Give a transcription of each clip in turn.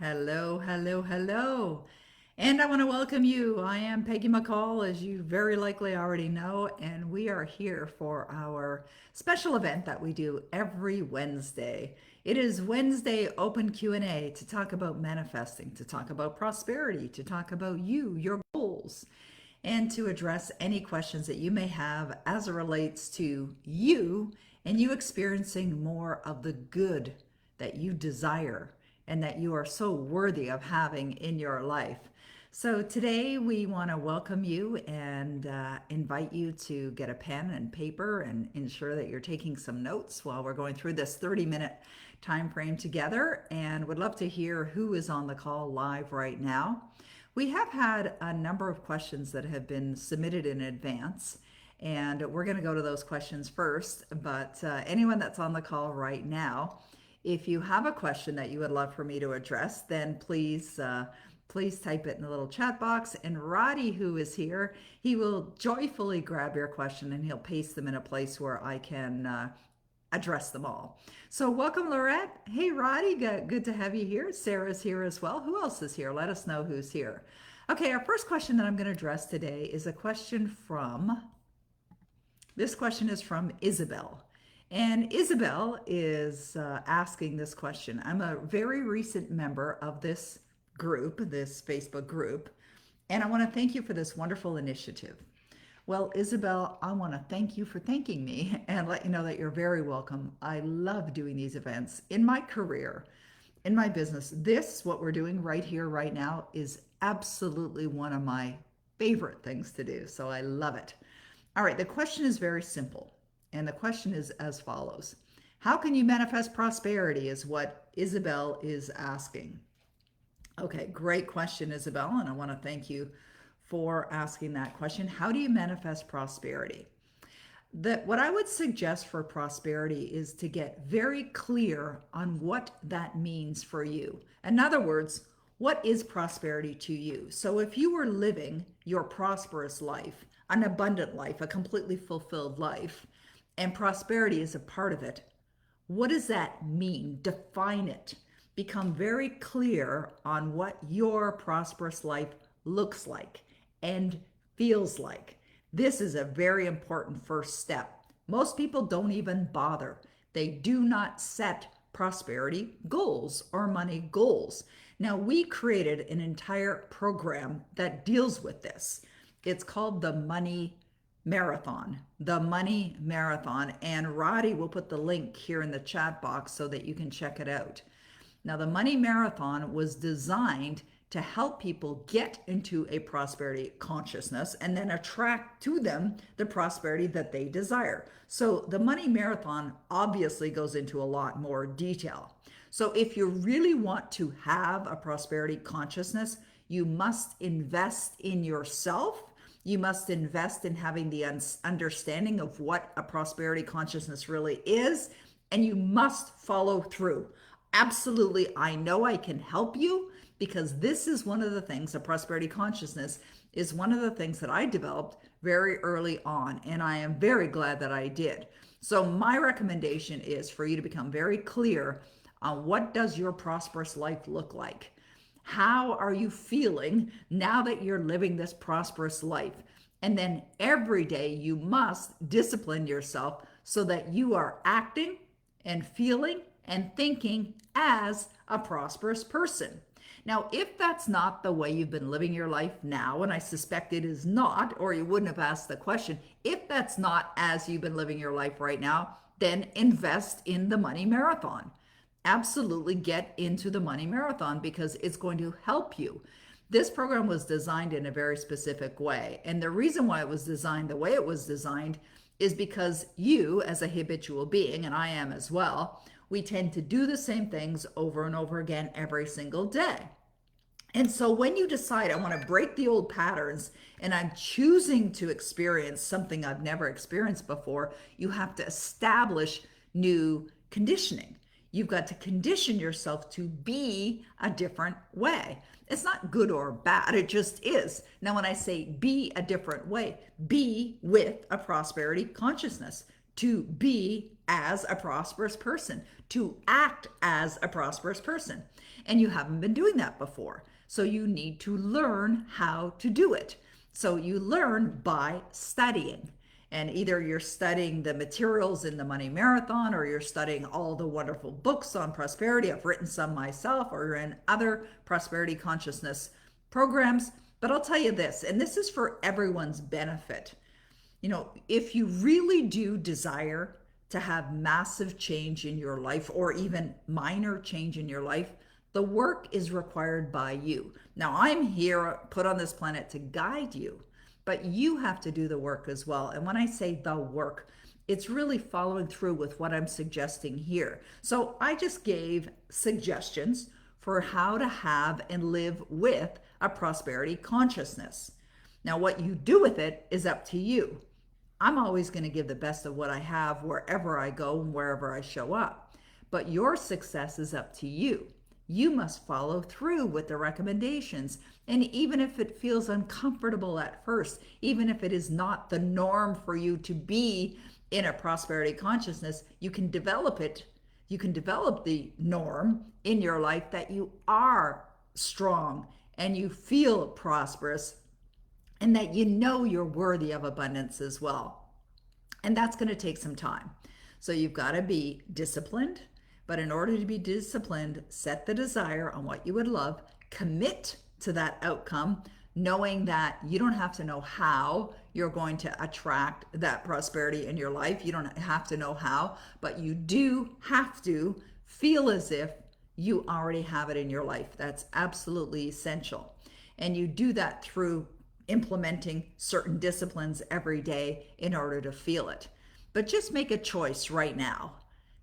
Hello, hello, hello. And I want to welcome you. I am Peggy McColl, as you very likely already know, and we are here for our special event that we do every Wednesday. It is Wednesday Open Q&A to talk about manifesting, to talk about prosperity, to talk about you, your goals, and to address any questions that you may have as it relates to you and you experiencing more of the good that you desire and that you are so worthy of having in your life. So today we want to welcome you and invite you to get a pen and paper and ensure that you're taking some notes while we're going through this 30-minute time frame together, and would love to hear who is on the call live right now. We have had a number of questions that have been submitted in advance, and we're going to go to those questions first. But anyone that's on the call right now, if you have a question that you would love for me to address, then please type it in the little chat box. And Roddy, who is here, he will joyfully grab your question and he'll paste them in a place where I can address them all. So welcome, Lorette. Hey, Roddy, good to have you here. Sarah's here as well. Who else is here? Let us know who's here. Okay, our first question that I'm going to address today is a question this question is from Isabel. And Isabel is asking this question. I'm a very recent member of this group, this Facebook group, and I want to thank you for this wonderful initiative. Well, Isabel, I want to thank you for thanking me and let you know that you're very welcome. I love doing these events in my career, in my business. What we're doing right here, right now, is absolutely one of my favorite things to do. So I love it. All right, the question is very simple. And the question is as follows. How can you manifest prosperity is what Isabel is asking. Okay, great question, Isabel, and I want to thank you for asking that question. How do you manifest prosperity? What I would suggest for prosperity is to get very clear on what that means for you. In other words, what is prosperity to you? So if you were living your prosperous life, an abundant life, a completely fulfilled life, and prosperity is a part of it, what does that mean? Define it. Become very clear on what your prosperous life looks like and feels like. This is a very important first step. Most people don't even bother. They do not set prosperity goals or money goals. Now, we created an entire program that deals with this. It's called the Money Marathon, the Money Marathon. And Roddy will put the link here in the chat box so that you can check it out. Now, the Money Marathon was designed to help people get into a prosperity consciousness and then attract to them the prosperity that they desire. So the Money Marathon obviously goes into a lot more detail. So if you really want to have a prosperity consciousness, you must invest in yourself. You must invest in having the understanding of what a prosperity consciousness really is, and you must follow through. Absolutely, I know I can help you because this is one of the things, a prosperity consciousness is one of the things that I developed very early on, and I am very glad that I did. So my recommendation is for you to become very clear on what does your prosperous life look like? How are you feeling now that you're living this prosperous life? And then every day you must discipline yourself so that you are acting and feeling and thinking as a prosperous person. Now, if that's not the way you've been living your life now, and I suspect it is not, or you wouldn't have asked the question, if that's not as you've been living your life right now, then invest in the Money Marathon. Absolutely get into the Money Marathon because it's going to help you. This program was designed in a very specific way. And the reason why it was designed the way it was designed is because you, as a habitual being, and I am as well, we tend to do the same things over and over again every single day. And so when you decide, I want to break the old patterns and I'm choosing to experience something I've never experienced before, you have to establish new conditioning. You've got to condition yourself to be a different way. It's not good or bad, it just is. Now, when I say be a different way, be with a prosperity consciousness, to be as a prosperous person, to act as a prosperous person. And you haven't been doing that before. So you need to learn how to do it. So you learn by studying. And either you're studying the materials in the Money Marathon, or you're studying all the wonderful books on prosperity. I've written some myself, or you're in other prosperity consciousness programs. But I'll tell you this, and this is for everyone's benefit. If you really do desire to have massive change in your life, or even minor change in your life, the work is required by you. Now, I'm here put on this planet to guide you, but you have to do the work as well. And when I say the work, it's really following through with what I'm suggesting here. So I just gave suggestions for how to have and live with a prosperity consciousness. Now, what you do with it is up to you. I'm always going to give the best of what I have wherever I go and wherever I show up. But your success is up to you. You must follow through with the recommendations. And even if it feels uncomfortable at first, even if it is not the norm for you to be in a prosperity consciousness, you can develop it. You can develop the norm in your life that you are strong and you feel prosperous, and that you know you're worthy of abundance as well. And that's going to take some time. So you've got to be disciplined. But in order to be disciplined, set the desire on what you would love, commit to that outcome, knowing that you don't have to know how you're going to attract that prosperity in your life. You don't have to know how, but you do have to feel as if you already have it in your life. That's absolutely essential. And you do that through implementing certain disciplines every day in order to feel it. But just make a choice right now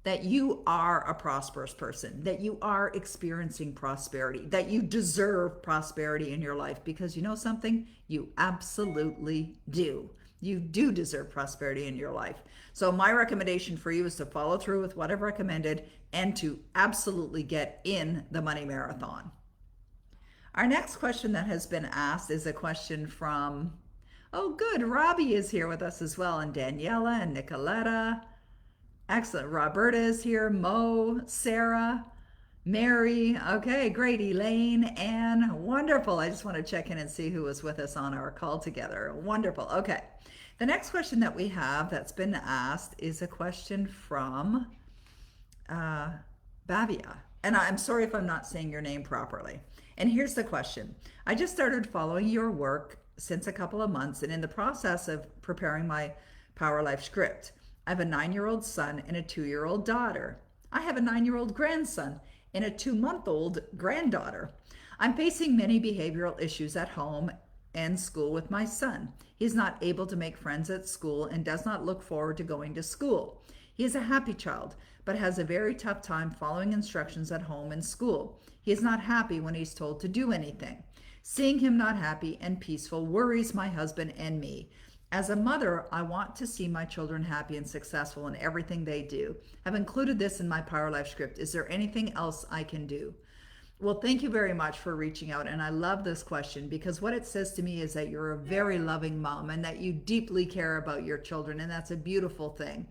that you are a prosperous person, that you are experiencing prosperity, that you deserve prosperity in your life, because you know something? You absolutely do. You do deserve prosperity in your life. So my recommendation for you is to follow through with what I've recommended and to absolutely get in the Money Marathon. Our next question that has been asked is a question from, oh good, Robbie is here with us as well, and Daniela and Nicoletta. Excellent. Roberta is here, Mo, Sarah, Mary. Okay, great. Elaine, Anne. Wonderful. I just want to check in and see who was with us on our call together. Wonderful. Okay. The next question that we have that's been asked is a question from Bavia. And I'm sorry if I'm not saying your name properly. And here's the question. I just started following your work since a couple of months, and in the process of preparing my Power Life script. I have a 9-year-old son and a 2-year-old daughter. I have a 9-year-old grandson and a 2-month-old granddaughter. I'm facing many behavioral issues at home and school with my son. He's not able to make friends at school and does not look forward to going to school. He is a happy child, but has a very tough time following instructions at home and school. He is not happy when he's told to do anything. Seeing him not happy and peaceful worries my husband and me. As a mother, I want to see my children happy and successful in everything they do. I've included this in my Power Life script. Is there anything else I can do? Well, thank you very much for reaching out. And I love this question because what it says to me is that you're a very loving mom and that you deeply care about your children. And that's a beautiful thing.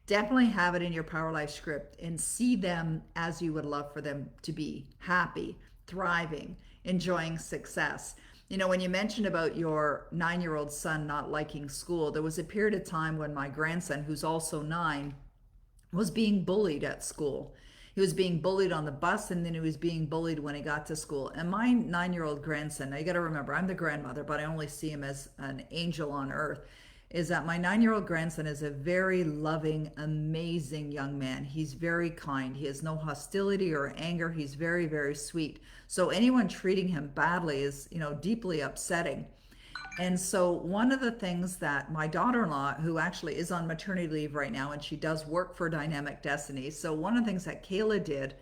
Definitely have it in your Power Life script and see them as you would love for them to be happy, thriving, enjoying success. When you mentioned about your 9-year-old son not liking school, there was a period of time when my grandson, who's also 9, was being bullied at school. He was being bullied on the bus, and then he was being bullied when he got to school. And my 9-year-old grandson, now you got to remember, I'm the grandmother, but I only see him as an angel on earth, is that my 9-year-old grandson is a very loving, amazing young man. He's very kind. He has no hostility or anger. He's very, very sweet. So anyone treating him badly is, deeply upsetting. And so one of the things that my daughter-in-law, who actually is on maternity leave right now, and she does work for Dynamic Destiny. So one of the things that Kayla did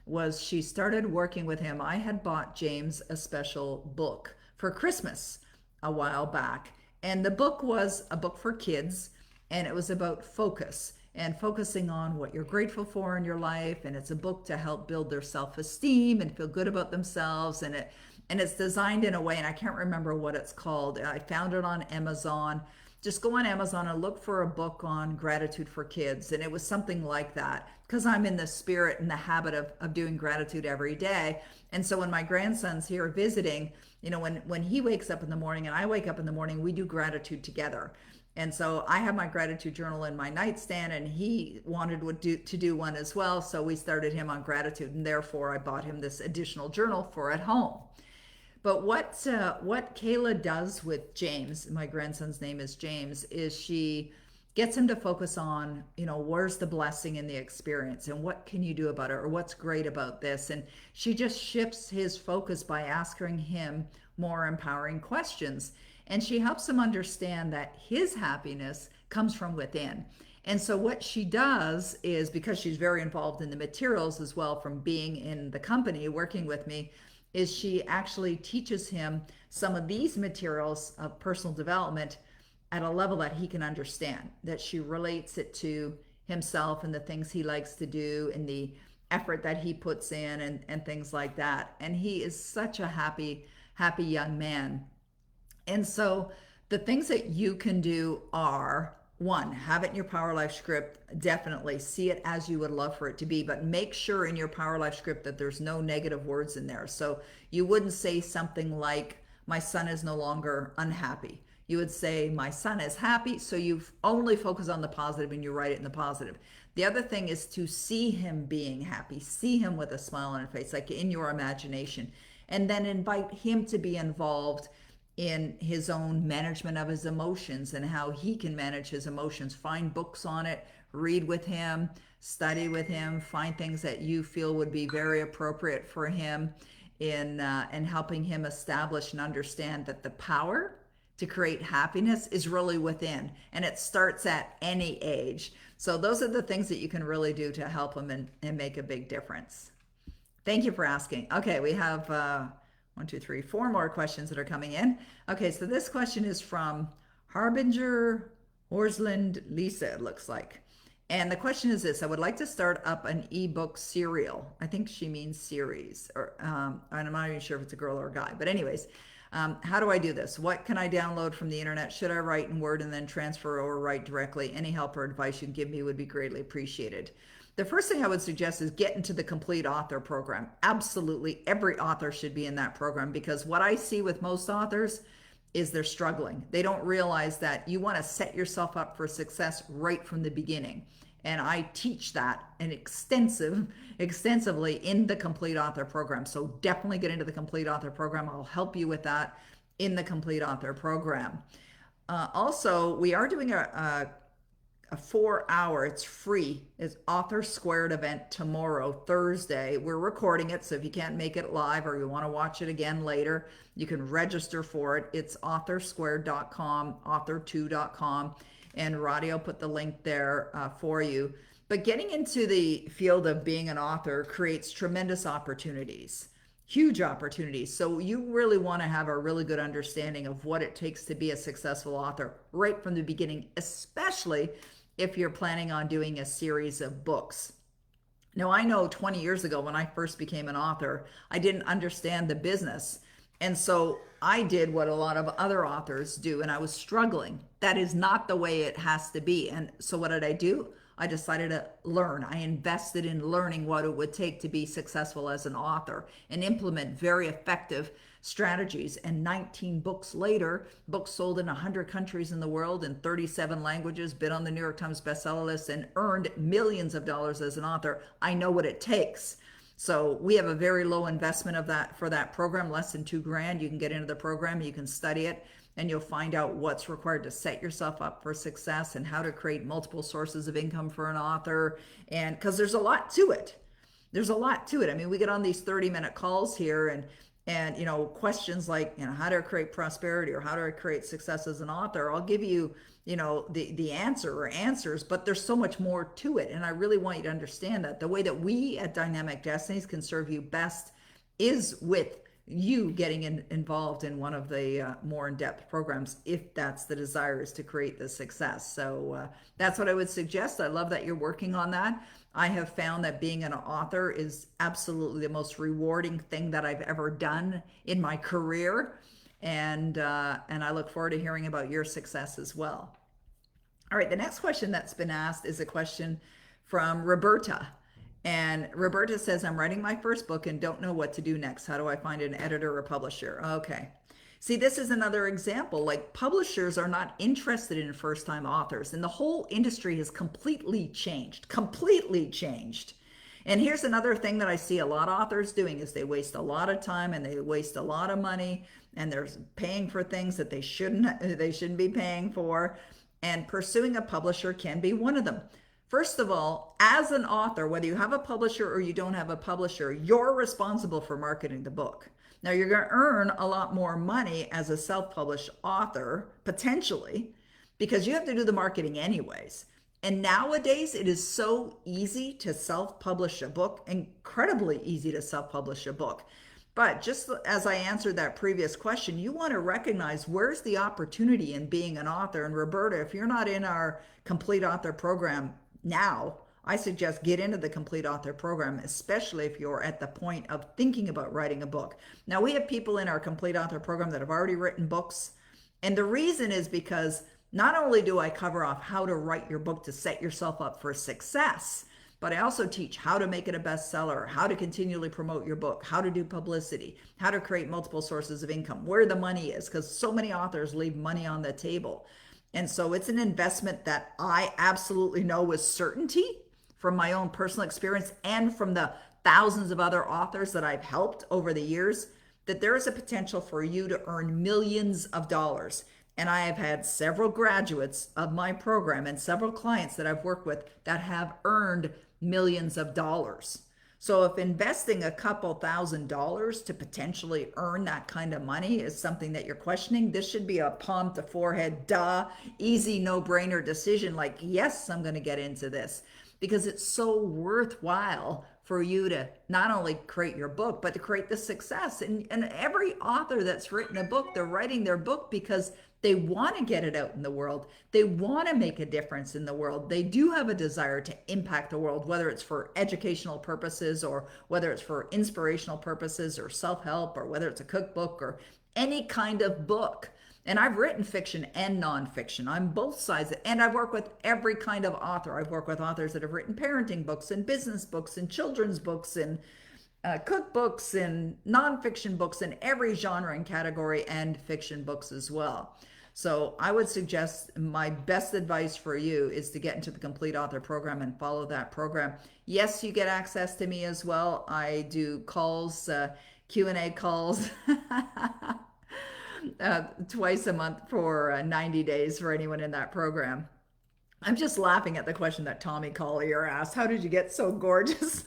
was she started working with him. I had bought James a special book for Christmas a while back. And the book was a book for kids, and it was about focus and focusing on what you're grateful for in your life. And it's a book to help build their self-esteem and feel good about themselves. And it's designed in a way, and I can't remember what it's called. I found it on Amazon just go on Amazon and look for a book on gratitude for kids. And it was something like that because I'm in the spirit and the habit of doing gratitude every day. And so when my grandson's here visiting, when he wakes up in the morning and I wake up in the morning, we do gratitude together. And so I have my gratitude journal in my nightstand, and he wanted to do one as well. So we started him on gratitude, and therefore I bought him this additional journal for at home. But what Kayla does with James, my grandson's name is James, is she gets him to focus on, where's the blessing in the experience and what can you do about it, or what's great about this. And she just shifts his focus by asking him more empowering questions. And she helps him understand that his happiness comes from within. And so what she does is, because she's very involved in the materials as well from being in the company working with me, is she actually teaches him some of these materials of personal development at a level that he can understand, that she relates it to himself and the things he likes to do and the effort that he puts in, and things like that. And he is such a happy young man. And so the things that you can do are, one, have it in your Power Life script. Definitely see it as you would love for it to be, but make sure in your Power Life script that there's no negative words in there. So you wouldn't say something like, my son is no longer unhappy. You would say, my son is happy. So you only focus on the positive and you write it in the positive. The other thing is to see him being happy, see him with a smile on his face, like in your imagination, and then invite him to be involved in his own management of his emotions and how he can manage his emotions. Find books on it, read with him, study with him, find things that you feel would be very appropriate for him in helping him establish and understand that the power to create happiness is really within, and it starts at any age. So those are the things that you can really do to help him and make a big difference. Thank you for asking. Okay, we have one, two, three, four more questions that are coming in. Okay, so this question is from Harbinger Horsland Lisa, it looks like. And the question is this: I would like to start up an ebook serial. I think she means series, or I'm not even sure if it's a girl or a guy. But anyways, how do I do this? What can I download from the internet? Should I write in Word and then transfer or write directly? Any help or advice you can give me would be greatly appreciated. The first thing I would suggest is get into the complete author program. Absolutely every author should be in that program, because what I see with most authors is they're struggling. They don't realize that you want to set yourself up for success right from the beginning. And I teach that extensively in the complete author program. So definitely get into the complete author program. I'll help you with that in the complete author program. Also, we are doing a 4 hour, it's free, is Author Squared event tomorrow, Thursday. We're recording it, so if you can't make it live or you want to watch it again later, you can register for it. It's authorsquared.com, author2.com, and Roddy will put the link there for you. But getting into the field of being an author creates tremendous opportunities, huge opportunities. So you really want to have a really good understanding of what it takes to be a successful author right from the beginning, especially if you're planning on doing a series of books. Now, I know 20 years ago when I first became an author, I didn't understand the business. And so I did what a lot of other authors do, and I was struggling. That is not the way it has to be. And so what did I do? I decided to learn. I invested in learning what it would take to be successful as an author and implement very effective strategies. And 19 books later, books sold in 100 countries in the world in 37 languages, been on the New York Times bestseller list, and earned millions of dollars as an author. I know what it takes. So we have a very low investment of that for that program, less than $2,000. You can get into the program, you can study it, and you'll find out what's required to set yourself up for success and how to create multiple sources of income for an author. And because there's a lot to it. There's a lot to it. I mean, we get on these 30-minute calls here and questions like, how to create prosperity or how to create success as an author. I'll give you, the answer or answers, but there's so much more to it. And I really want you to understand that the way that we at Dynamic Destinies can serve you best is with you getting involved in one of the more in-depth programs, if that's the desire, is to create the success. So that's what I would suggest. I love that you're working on that. I have found that being an author is absolutely the most rewarding thing that I've ever done in my career. and I look forward to hearing about your success as well. All right, the next question that's been asked is a question from Roberta. And Roberta says, I'm writing my first book and don't know what to do next. How do I find an editor or publisher? Okay. See, this is another example. Like, publishers are not interested in first time authors, and the whole industry has completely changed. Completely changed. And here's another thing that I see a lot of authors doing is they waste a lot of time and they waste a lot of money, and they're paying for things that they shouldn't be paying for. And pursuing a publisher can be one of them. First of all, as an author, whether you have a publisher or you don't have a publisher, you're responsible for marketing the book. Now, you're going to earn a lot more money as a self published author, potentially, because you have to do the marketing anyways. And nowadays, it is so easy to self publish a book, incredibly easy to self publish a book. But just as I answered that previous question, you want to recognize where's the opportunity in being an author. And Roberta, if you're not in our complete author program now, I suggest get into the complete author program, especially if you're at the point of thinking about writing a book. Now, we have people in our complete author program that have already written books. And the reason is because not only do I cover off how to write your book to set yourself up for success, but I also teach how to make it a bestseller, how to continually promote your book, how to do publicity, how to create multiple sources of income, where the money is, because so many authors leave money on the table. And so it's an investment that I absolutely know with certainty from my own personal experience and from the thousands of other authors that I've helped over the years, that there is a potential for you to earn millions of dollars. And I have had several graduates of my program and several clients that I've worked with that have earned millions of dollars. So if investing a couple $1,000s to potentially earn that kind of money is something that you're questioning, this should be a palm to forehead, duh, easy, no-brainer decision. Like, yes, I'm going to get into this because it's so worthwhile for you to not only create your book, but to create the success. And every author that's written a book, they're writing their book because they want to get it out in the world. They want to make a difference in the world. They do have a desire to impact the world, whether it's for educational purposes or whether it's for inspirational purposes or self-help or whether it's a cookbook or any kind of book. And I've written fiction and nonfiction. I'm both sides. And I've worked with every kind of author. I've worked with authors that have written parenting books and business books and children's books and cookbooks and nonfiction books in every genre and category, and fiction books as well. So I would suggest my best advice for you is to get into the complete author program and follow that program. Yes, you get access to me as well. I do calls, Q&A calls twice a month for 90 days for anyone in that program. I'm just laughing at the question that Tommy Collier asked. How did you get so gorgeous?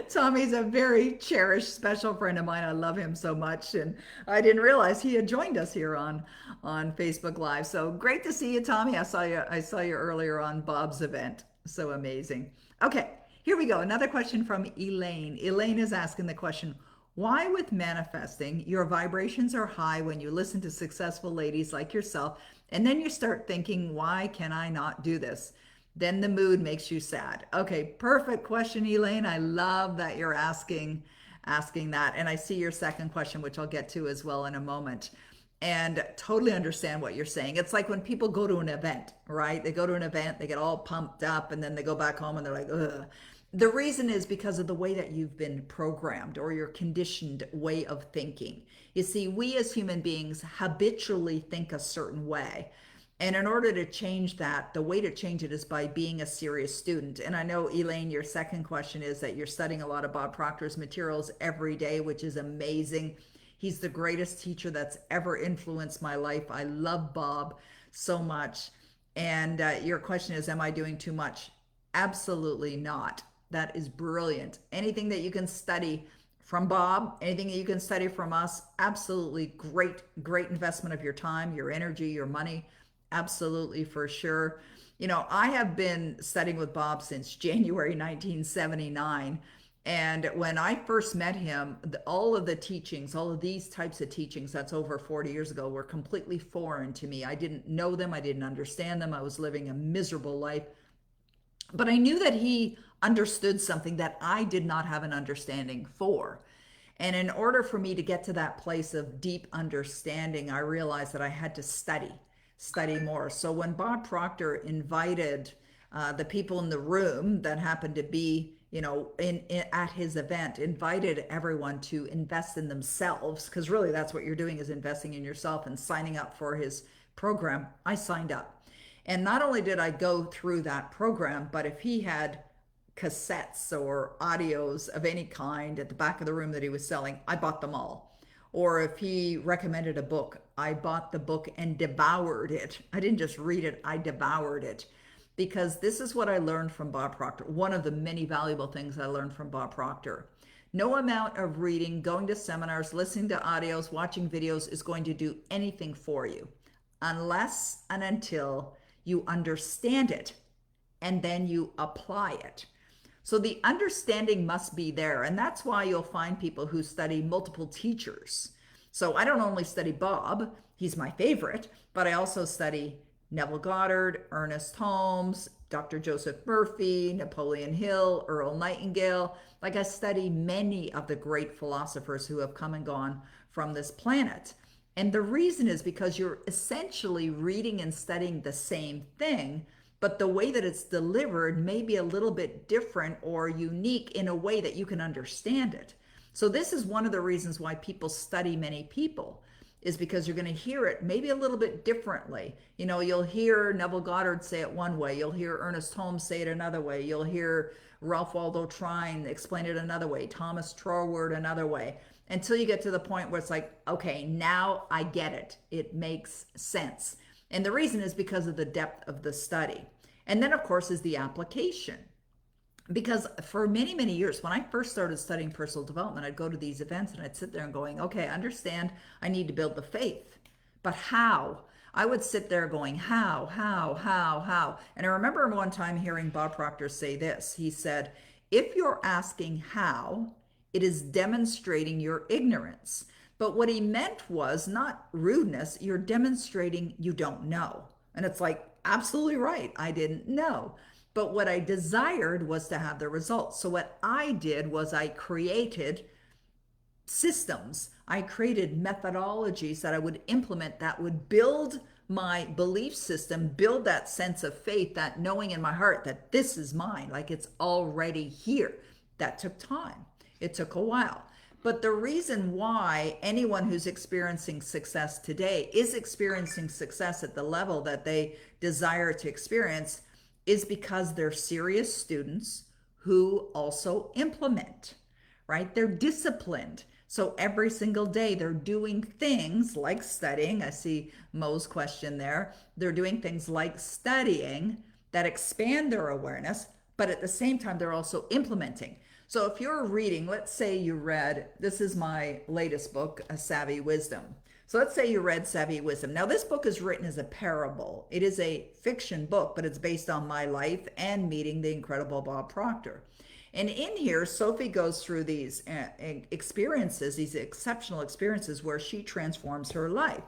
Tommy's a very cherished, special friend of mine. I love him so much. And I didn't realize he had joined us here on Facebook Live. So great to see you, Tommy. I saw you earlier on Bob's event. So amazing. Okay, here we go. Another question from Elaine. Elaine is asking the question, why with manifesting, your vibrations are high when you listen to successful ladies like yourself, and then you start thinking, why can I not do this? Then the mood makes you sad. Okay, perfect question, Elaine. I love that you're asking that. And I see your second question, which I'll get to as well in a moment. And totally understand what you're saying. It's like when people go to an event, right? They go to an event, they get all pumped up, and then they go back home and they're like, ugh. The reason is because of the way that you've been programmed or your conditioned way of thinking. You see, we as human beings habitually think a certain way. And in order to change that, the way to change it is by being a serious student. And I know, Elaine, your second question is that you're studying a lot of Bob Proctor's materials every day, which is amazing. He's the greatest teacher that's ever influenced my life. I love Bob so much. And your question is, am I doing too much? Absolutely not. That is brilliant. Anything that you can study from Bob, anything that you can study from us, absolutely great, great investment of your time, your energy, your money. Absolutely, for sure. You know, I have been studying with Bob since January 1979. And when I first met him, all of the teachings, all of these types of teachings, that's over 40 years ago, were completely foreign to me. I didn't know them. I didn't understand them. I was living a miserable life. But I knew that he understood something that I did not have an understanding for. And in order for me to get to that place of deep understanding, I realized that I had to study more. So when Bob Proctor invited the people in the room that happened to be, in at his event, invited everyone to invest in themselves, because really that's what you're doing, is investing in yourself and signing up for his program. I signed up. And not only did I go through that program, but if he had cassettes or audios of any kind at the back of the room that he was selling, I bought them all. Or if he recommended a book, I bought the book and devoured it. I didn't just read it, I devoured it. Because this is what I learned from Bob Proctor. One of the many valuable things I learned from Bob Proctor. No amount of reading, going to seminars, listening to audios, watching videos is going to do anything for you unless and until you understand it and then you apply it. So the understanding must be there. And that's why you'll find people who study multiple teachers. So I don't only study Bob, he's my favorite, but I also study Neville Goddard, Ernest Holmes, Dr. Joseph Murphy, Napoleon Hill, Earl Nightingale. Like, I study many of the great philosophers who have come and gone from this planet. And the reason is because you're essentially reading and studying the same thing, but the way that it's delivered may be a little bit different or unique in a way that you can understand it. So this is one of the reasons why people study many people, is because you're going to hear it maybe a little bit differently. You'll hear Neville Goddard say it one way. You'll hear Ernest Holmes say it another way. You'll hear Ralph Waldo Trine explain it another way. Thomas Troward another way. Until you get to the point where it's like, okay, now I get it. It makes sense. And the reason is because of the depth of the study. And then, of course, is the application. Because for many, many years, when I first started studying personal development, I'd go to these events and I'd sit there and going, okay, I understand I need to build the faith. But how? I would sit there going, how? And I remember one time hearing Bob Proctor say this. He said, if you're asking how, it is demonstrating your ignorance. But what he meant was not rudeness. You're demonstrating you don't know. And it's like, absolutely right. I didn't know. But what I desired was to have the results. So what I did was I created systems. I created methodologies that I would implement that would build my belief system, build that sense of faith, that knowing in my heart that this is mine, like it's already here. That took time. It took a while. But the reason why anyone who's experiencing success today is experiencing success at the level that they desire to experience is because they're serious students who also implement, right? They're disciplined. So every single day they're doing things like studying. I see Mo's question there. They're doing things like studying that expand their awareness, but at the same time, they're also implementing. So if you're reading, let's say you read, this is my latest book, A Savvy Wisdom. So let's say you read Savvy Wisdom. Now, this book is written as a parable. It is a fiction book, but it's based on my life and meeting the incredible Bob Proctor. And in here, Sophie goes through these experiences, these exceptional experiences where she transforms her life.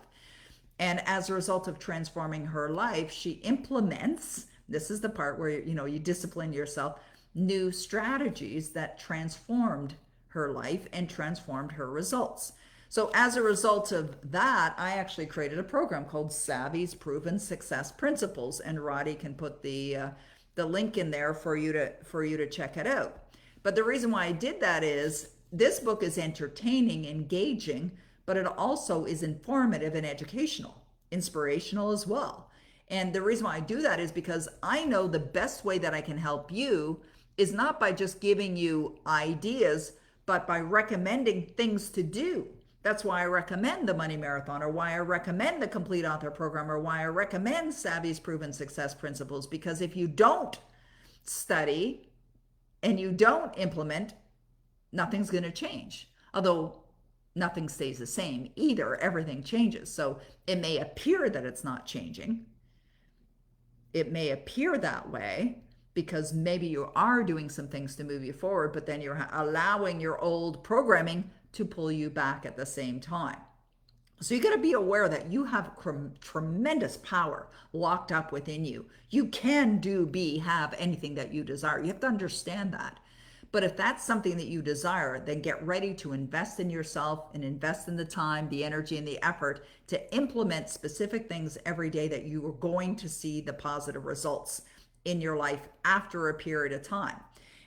And as a result of transforming her life, she implements, this is the part where, you discipline yourself, new strategies that transformed her life and transformed her results. So as a result of that, I actually created a program called Savvy's Proven Success Principles, and Roddy can put the link in there for you to check it out. But the reason why I did that is this book is entertaining, engaging, but it also is informative and educational, inspirational as well. And the reason why I do that is because I know the best way that I can help you is not by just giving you ideas, but by recommending things to do. That's why I recommend the Money Marathon, or why I recommend the Complete Author Program, or why I recommend Savvy's Proven Success Principles. Because if you don't study and you don't implement, nothing's going to change. Although nothing stays the same either. Everything changes. So it may appear that it's not changing. It may appear that way because maybe you are doing some things to move you forward, but then you're allowing your old programming to pull you back at the same time. So you got to be aware that you have tremendous power locked up within you. You can do, be, have anything that you desire. You have to understand that. But if that's something that you desire, then get ready to invest in yourself and invest in the time, the energy, and the effort to implement specific things every day that you are going to see the positive results in your life after a period of time.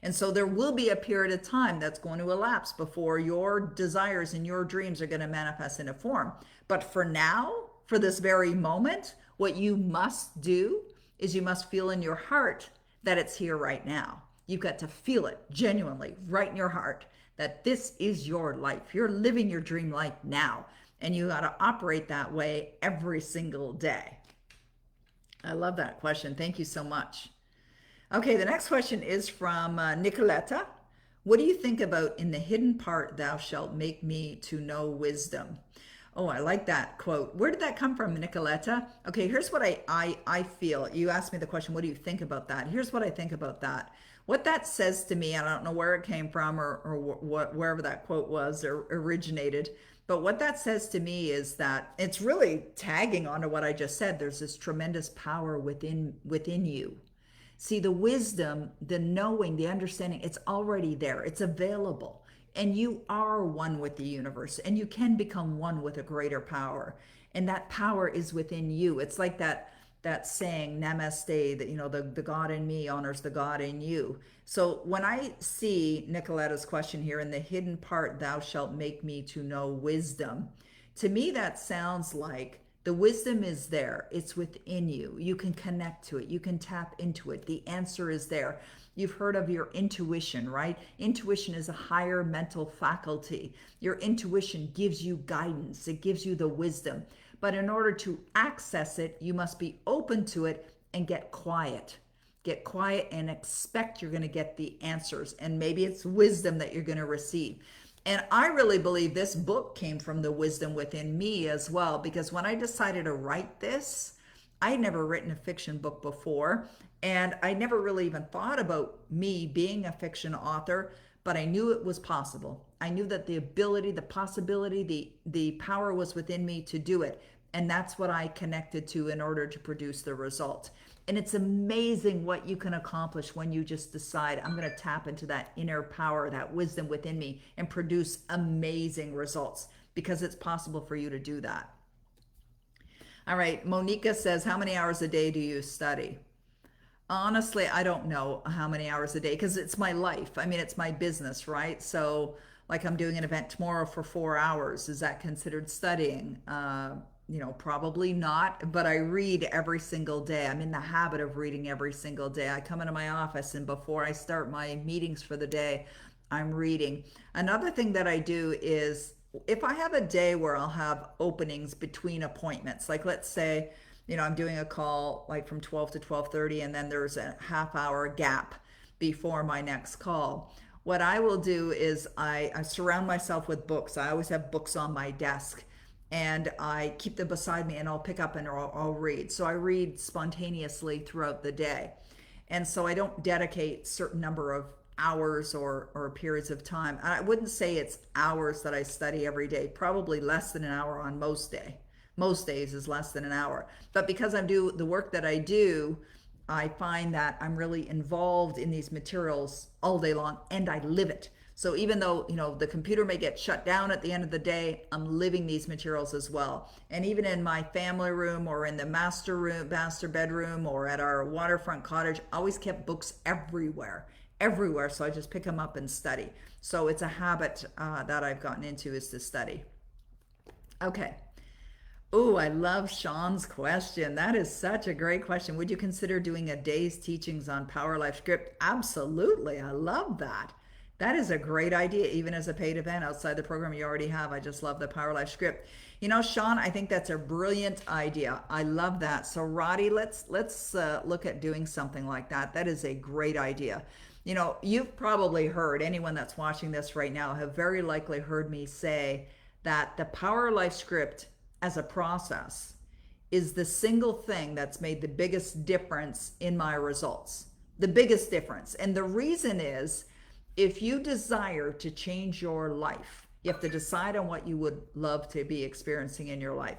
And so there will be a period of time that's going to elapse before your desires and your dreams are going to manifest in a form. But for now, for this very moment, what you must do is you must feel in your heart that it's here right now. You've got to feel it genuinely right in your heart that this is your life. You're living your dream life now. And you got to operate that way every single day. I love that question. Thank you so much. Okay, the next question is from Nicoletta. What do you think about in the hidden part, thou shalt make me to know wisdom? Oh, I like that quote. Where did that come from, Nicoletta? Okay, here's what I feel. You asked me the question, what do you think about that? Here's what I think about that. What that says to me, I don't know where it came from or what wherever that quote was or originated, but what that says to me is that it's really tagging onto what I just said. There's this tremendous power within you. See, the wisdom, the knowing, the understanding, it's already there. It's available. And you are one with the universe, and you can become one with a greater power. And that power is within you. It's like that saying, namaste, that the God in me honors the God in you. So when I see Nicoletta's question here, in the hidden part, thou shalt make me to know wisdom, to me that sounds like the wisdom is there. It's within you. You can connect to it. You can tap into it. The answer is there. You've heard of your intuition, right? Intuition is a higher mental faculty. Your intuition gives you guidance. It gives you the wisdom. But in order to access it, you must be open to it and get quiet. Get quiet and expect you're going to get the answers. And maybe it's wisdom that you're going to receive. And I really believe this book came from the wisdom within me as well, because when I decided to write this, I had never written a fiction book before, and I never really even thought about me being a fiction author, but I knew it was possible. I knew that the ability, the possibility, the power was within me to do it. And that's what I connected to in order to produce the result. And it's amazing what you can accomplish when you just decide, I'm going to tap into that inner power, that wisdom within me, and produce amazing results, because it's possible for you to do that. All right, Monica says, how many hours a day do you study? Honestly, I don't know how many hours a day, because it's my life. I mean, it's my business, right? So like I'm doing an event tomorrow for 4 hours. Is that considered studying? Probably not, but I read every single day. I'm in the habit of reading every single day. I come into my office, and before I start my meetings for the day, I'm reading. Another thing that I do is, if I have a day where I'll have openings between appointments, like let's say, I'm doing a call like from 12 to 12:30, and then there's a half-hour gap before my next call. What I will do is I surround myself with books. I always have books on my desk, and I keep them beside me, and I'll pick up and I'll read. So I read spontaneously throughout the day. And so I don't dedicate certain number of hours or periods of time. I wouldn't say it's hours that I study every day, probably less than an hour on most day. Most days is less than an hour. But because I do the work that I do, I find that I'm really involved in these materials all day long, and I live it. So even though, the computer may get shut down at the end of the day, I'm living these materials as well. And even in my family room or in the master bedroom or at our waterfront cottage, I always kept books everywhere. So I just pick them up and study. So it's a habit that I've gotten into, is to study. Okay. Oh, I love Sean's question. That is such a great question. Would you consider doing a day's teachings on Power Life Script? Absolutely. I love that. That is a great idea, even as a paid event outside the program you already have. I just love the Power Life Script. Sean, I think that's a brilliant idea. I love that. So Roddy, let's look at doing something like that. That is a great idea. You've probably heard, anyone that's watching this right now have very likely heard me say that the Power Life Script as a process is the single thing that's made the biggest difference in my results. The biggest difference. And the reason is, if you desire to change your life, you have to decide on what you would love to be experiencing in your life.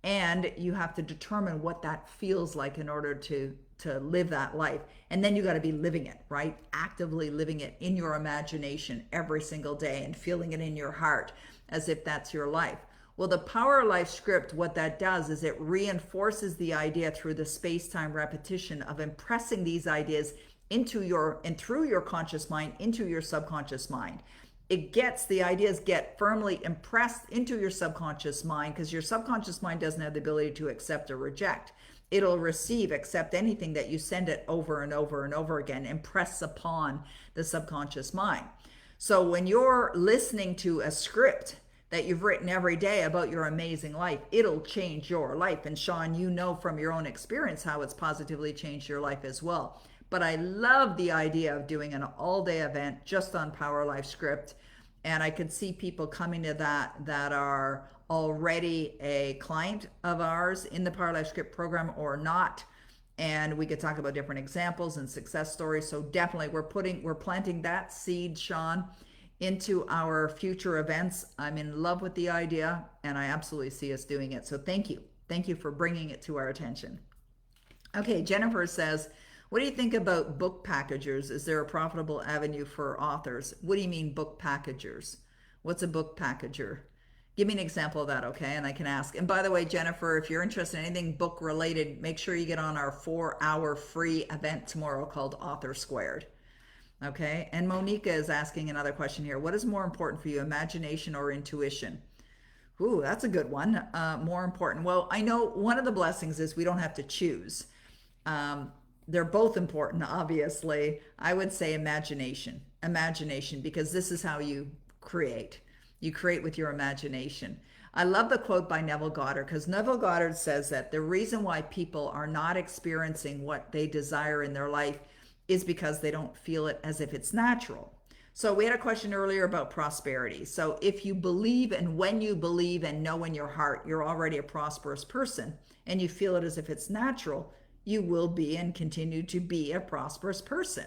and you have to determine what that feels like in order to live that life. And then you got to be living it, right? Actively living it in your imagination every single day and feeling it in your heart as if that's your life. Well, the Power Life script, what that does is it reinforces the idea through the space-time repetition of impressing these ideas into your and through your conscious mind into your subconscious mind. It gets the ideas get firmly impressed into your subconscious mind because your subconscious mind doesn't have the ability to accept or reject. It'll receive, accept anything that you send it over and over and over again, impress upon the subconscious mind. So when you're listening to a script that you've written every day about your amazing life, it'll change your life. And Sean, you know from your own experience how it's positively changed your life as well. But I love the idea of doing an all-day event just on Power Life script. And I could see people coming to that are already a client of ours in the Power Life script program or not. And we could talk about different examples and success stories. So definitely we're planting that seed, Sean, into our future events. I'm in love with the idea and I absolutely see us doing it. So thank you. Thank you for bringing it to our attention. Okay, Jennifer says, what do you think about book packagers? Is there a profitable avenue for authors? What do you mean book packagers? What's a book packager? Give me an example of that, okay? And I can ask. And by the way, Jennifer, if you're interested in anything book related, make sure you get on our 4-hour free event tomorrow called Author Squared. Okay? And Monica is asking another question here. What is more important for you, imagination or intuition? Ooh, that's a good one. More important. Well, I know one of the blessings is we don't have to choose. They're both important, obviously. I would say imagination, because this is how you create. You create with your imagination. I love the quote by Neville Goddard because Neville Goddard says that the reason why people are not experiencing what they desire in their life is because they don't feel it as if it's natural. So we had a question earlier about prosperity. So if you believe and when you believe and know in your heart you're already a prosperous person and you feel it as if it's natural, you will be and continue to be a prosperous person.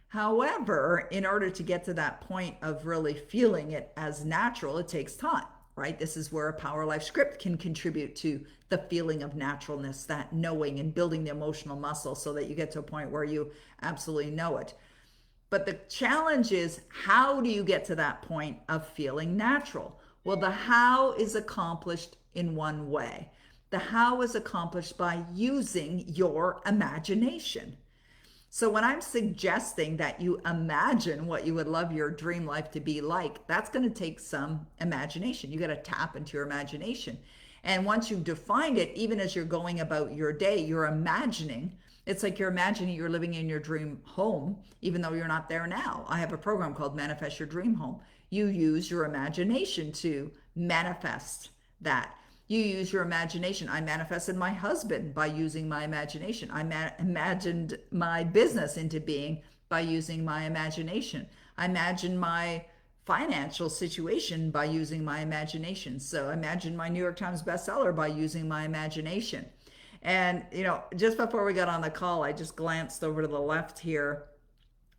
However, in order to get to that point of really feeling it as natural, it takes time, right? This is where a Power Life script can contribute to the feeling of naturalness, that knowing and building the emotional muscle so that you get to a point where you absolutely know it. But the challenge is, how do you get to that point of feeling natural? Well, the how is accomplished in one way. The how is accomplished by using your imagination. So when I'm suggesting that you imagine what you would love your dream life to be like, that's going to take some imagination. You got to tap into your imagination. And once you've defined it, even as you're going about your day, you're imagining. It's like you're imagining you're living in your dream home, even though you're not there now. I have a program called Manifest Your Dream Home. You use your imagination to manifest that. You use your imagination. I manifested my husband by using my imagination. I imagined my business into being by using my imagination. I imagined my financial situation by using my imagination. So I imagined my New York Times bestseller by using my imagination. And, just before we got on the call, I just glanced over to the left here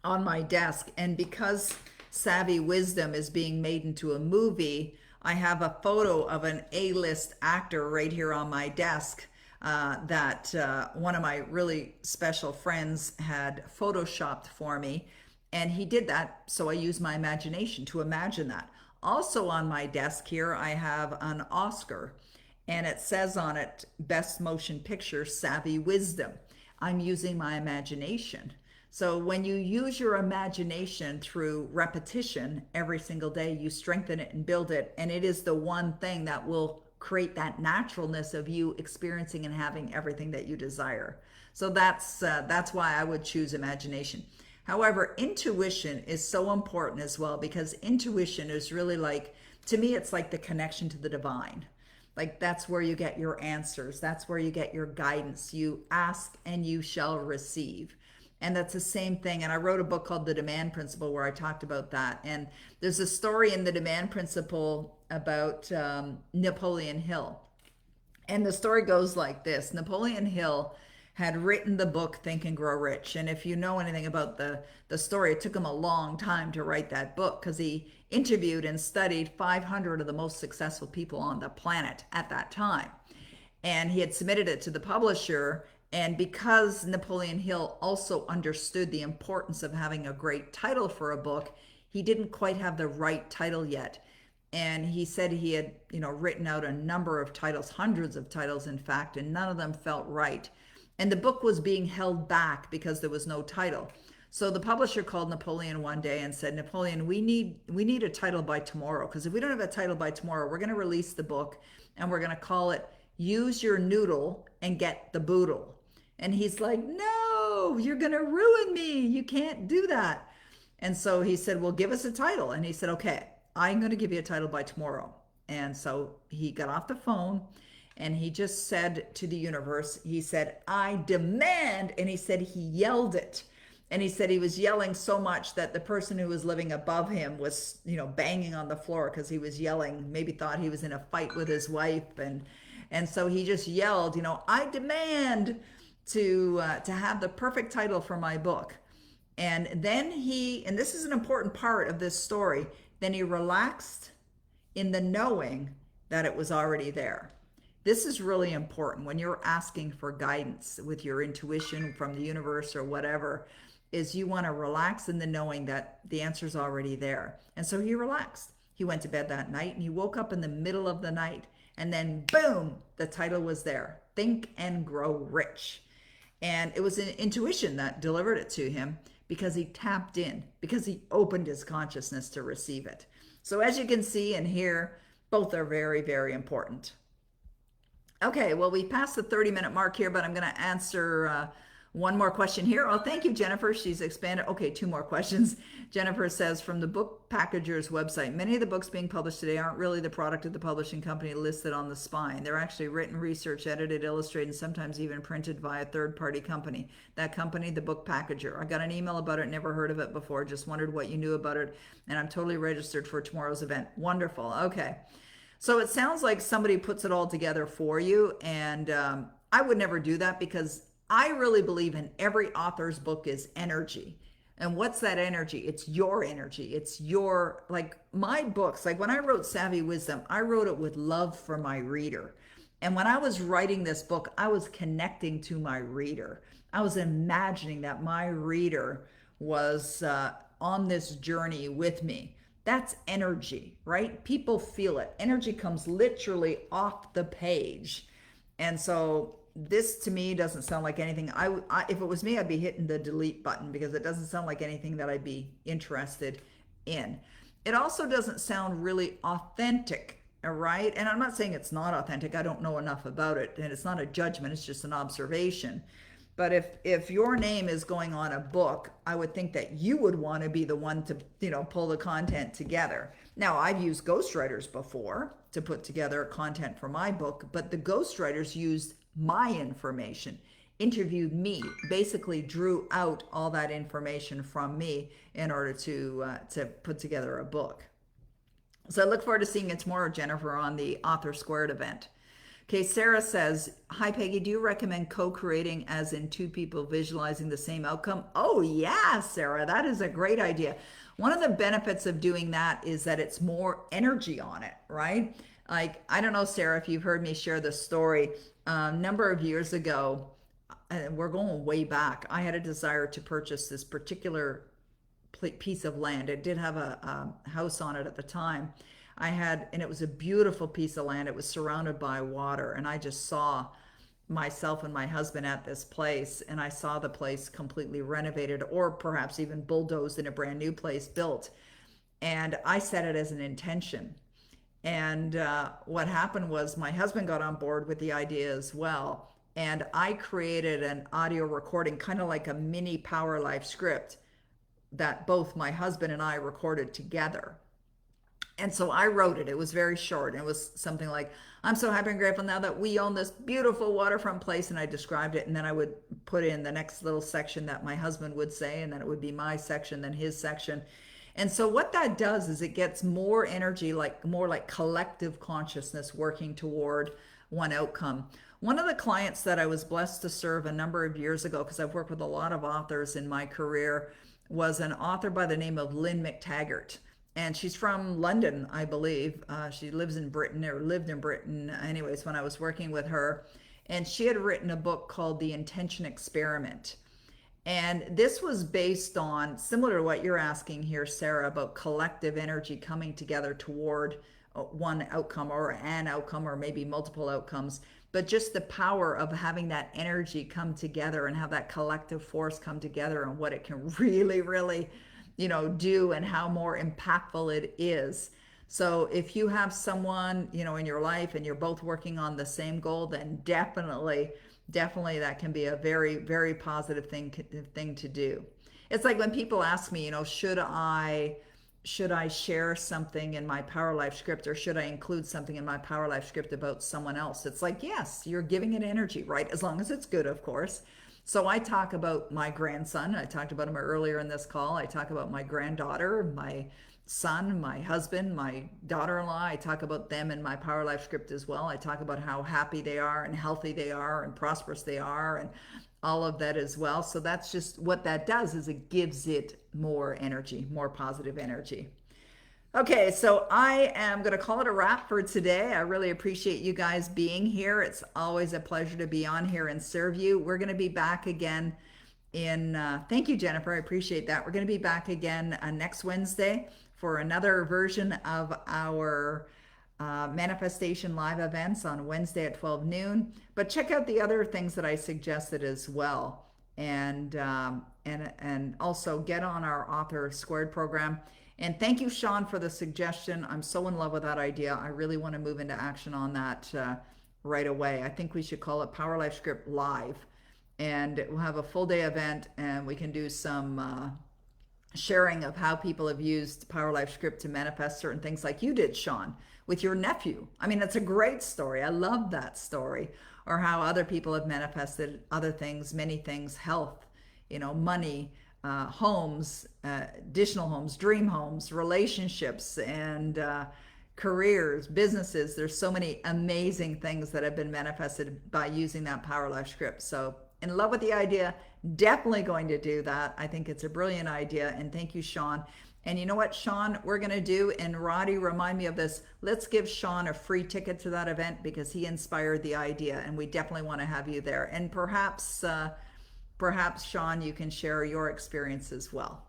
on my desk. And because Savvy Wisdom is being made into a movie, I have a photo of an A-list actor right here on my desk that one of my really special friends had photoshopped for me. And he did that, so I used my imagination to imagine that. Also on my desk here, I have an Oscar, and it says on it, Best Motion Picture, Savvy Wisdom. I'm using my imagination. So when you use your imagination through repetition every single day, you strengthen it and build it. And it is the one thing that will create that naturalness of you experiencing and having everything that you desire. So that's why I would choose imagination. However, intuition is so important as well, because intuition is really like, to me, it's like the connection to the divine. Like that's where you get your answers. That's where you get your guidance. You ask and you shall receive. And that's the same thing. And I wrote a book called The Demand Principle where I talked about that. And there's a story in The Demand Principle about Napoleon Hill. And the story goes like this. Napoleon Hill had written the book Think and Grow Rich. And if you know anything about the story, it took him a long time to write that book because he interviewed and studied 500 of the most successful people on the planet at that time. and he had submitted it to the publisher. And because Napoleon Hill also understood the importance of having a great title for a book, he didn't quite have the right title yet. And he said he had, written out a number of titles, hundreds of titles, in fact, and none of them felt right. And the book was being held back because there was no title. So the publisher called Napoleon one day and said, Napoleon, we need a title by tomorrow, because if we don't have a title by tomorrow, we're going to release the book and we're going to call it Use Your Noodle and Get the Boodle. And he's like, no, you're going to ruin me. You can't do that. And so he said, well, give us a title. And he said, okay, I'm going to give you a title by tomorrow. And so he got off the phone and he just said to the universe, he said, I demand. And he said he yelled it. And he said he was yelling so much that the person who was living above him was, banging on the floor because he was yelling, maybe thought he was in a fight with his wife. And so he just yelled, I demand to have the perfect title for my book. And then and this is an important part of this story, then he relaxed in the knowing that it was already there. This is really important when you're asking for guidance with your intuition from the universe or whatever, is you want to relax in the knowing that the answer's already there. And so he relaxed. He went to bed that night and he woke up in the middle of the night, and then boom, the title was there. Think and Grow Rich. And it was an intuition that delivered it to him because he tapped in, because he opened his consciousness to receive it. So as you can see and hear, both are very, very important. Okay, well, we passed the 30-minute mark here, but I'm going to answer one more question here. Oh, thank you, Jennifer. She's expanded. Okay, two more questions. Jennifer says, from the book packager's website, many of the books being published today aren't really the product of the publishing company listed on the spine. They're actually written, researched, edited, illustrated, and sometimes even printed by a third-party company. That company, the book packager. I got an email about it, never heard of it before, just wondered what you knew about it, and I'm totally registered for tomorrow's event. Wonderful. Okay. So it sounds like somebody puts it all together for you, and I would never do that because I really believe in every author's book is energy. And what's that energy? It's your energy. It's your, like my books, like when I wrote Savvy Wisdom, I wrote it with love for my reader. And when I was writing this book, I was connecting to my reader. I was imagining that my reader was on this journey with me. That's energy, right? People feel it. Energy comes literally off the page. And so this to me doesn't sound like anything. If it was me, I'd be hitting the delete button because it doesn't sound like anything that I'd be interested in. It also doesn't sound really authentic, all right? And I'm not saying it's not authentic. I don't know enough about it, and it's not a judgment. It's just an observation. But if your name is going on a book, I would think that you would want to be the one to, pull the content together. Now, I've used ghostwriters before to put together content for my book, but the ghostwriters used my information, interviewed me, basically drew out all that information from me in order to put together a book. So I look forward to seeing you tomorrow, Jennifer, on the Author Squared event. Okay, Sarah says, hi, Peggy, do you recommend co-creating as in two people visualizing the same outcome? Oh, yeah, Sarah, that is a great idea. One of the benefits of doing that is that it's more energy on it, right? Like, I don't know, Sarah, if you've heard me share this story. A number of years ago, and we're going way back, I had a desire to purchase this particular piece of land. It did have a house on it at the time. And it was a beautiful piece of land. It was surrounded by water. And I just saw myself and my husband at this place. And I saw the place completely renovated or perhaps even bulldozed in a brand new place built. And I set it as an intention. And what happened was my husband got on board with the idea as well. And I created an audio recording, kind of like a mini Power Life script that both my husband and I recorded together. And so I wrote it. It was very short. It was something like, I'm so happy and grateful now that we own this beautiful waterfront place. And I described it. And then I would put in the next little section that my husband would say. And then it would be my section, then his section. And so what that does is it gets more energy, like more like collective consciousness working toward one outcome. One of the clients that I was blessed to serve a number of years ago, because I've worked with a lot of authors in my career, was an author by the name of Lynn McTaggart. and she's from London, I believe. She lives in Britain or lived in Britain, anyways, when I was working with her. And she had written a book called The Intention Experiment. And this was based on, similar to what you're asking here, Sarah, about collective energy coming together toward one outcome or an outcome or maybe multiple outcomes, but just the power of having that energy come together and have that collective force come together and what it can really, really, do and how more impactful it is. So if you have someone, in your life and you're both working on the same goal, then definitely that can be a very, very positive thing to do. It's like when people ask me, should I share something in my Power Life script, or should I include something in my Power Life script about someone else? It's like, yes, you're giving it energy, right? As long as it's good, of course. So I talk about my grandson. I talked about him earlier in this call. I talk about my granddaughter, my son, my husband, my daughter-in-law. I talk about them in my Power Life script as well. I talk about how happy they are and healthy they are and prosperous they are and all of that as well. So that's just what that does, is it gives it more energy, more positive energy. Okay, so I am going to call it a wrap for today. I really appreciate you guys being here. It's always a pleasure to be on here and serve you. We're going to be back again thank you, Jennifer. I appreciate that. We're going to be back again next Wednesday for another version of our manifestation live events on Wednesday at 12 noon. But check out the other things that I suggested as well. And also get on our Author Squared program. And thank you, Sean, for the suggestion. I'm so in love with that idea. I really want to move into action on that right away. I think we should call it Power Life Script Live. And we'll have a full day event, and we can do some sharing of how people have used Power Life Script to manifest certain things, like you did, Sean, with your nephew. I mean, it's a great story. I love that story. Or how other people have manifested other things, many things, health, money, homes, additional homes, dream homes, relationships, and careers, businesses. There's so many amazing things that have been manifested by using that Power Life script. So in love with the idea, definitely going to do that. I think it's a brilliant idea. And thank you, Sean. And you know what, Sean, we're going to do, and Roddy, remind me of this. Let's give Sean a free ticket to that event because he inspired the idea, and we definitely want to have you there. And perhaps Sean, you can share your experience as well.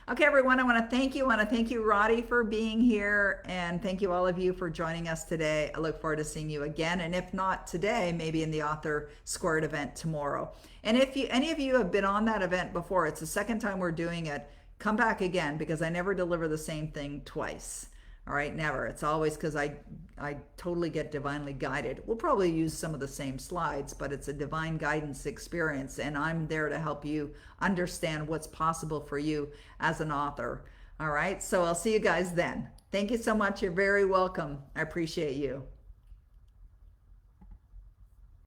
Okay, everyone, I want to thank you. I want to thank you, Roddy, for being here. And thank you, all of you, for joining us today. I look forward to seeing you again. And if not today, maybe in the Author Squared event tomorrow. And if any of you have been on that event before, it's the second time we're doing it, come back again, because I never deliver the same thing twice. All right, never. It's always because I totally get divinely guided. We'll probably use some of the same slides, but it's a divine guidance experience, and I'm there to help you understand what's possible for you as an author. All right, so I'll see you guys then. Thank you so much. You're very welcome. I appreciate you.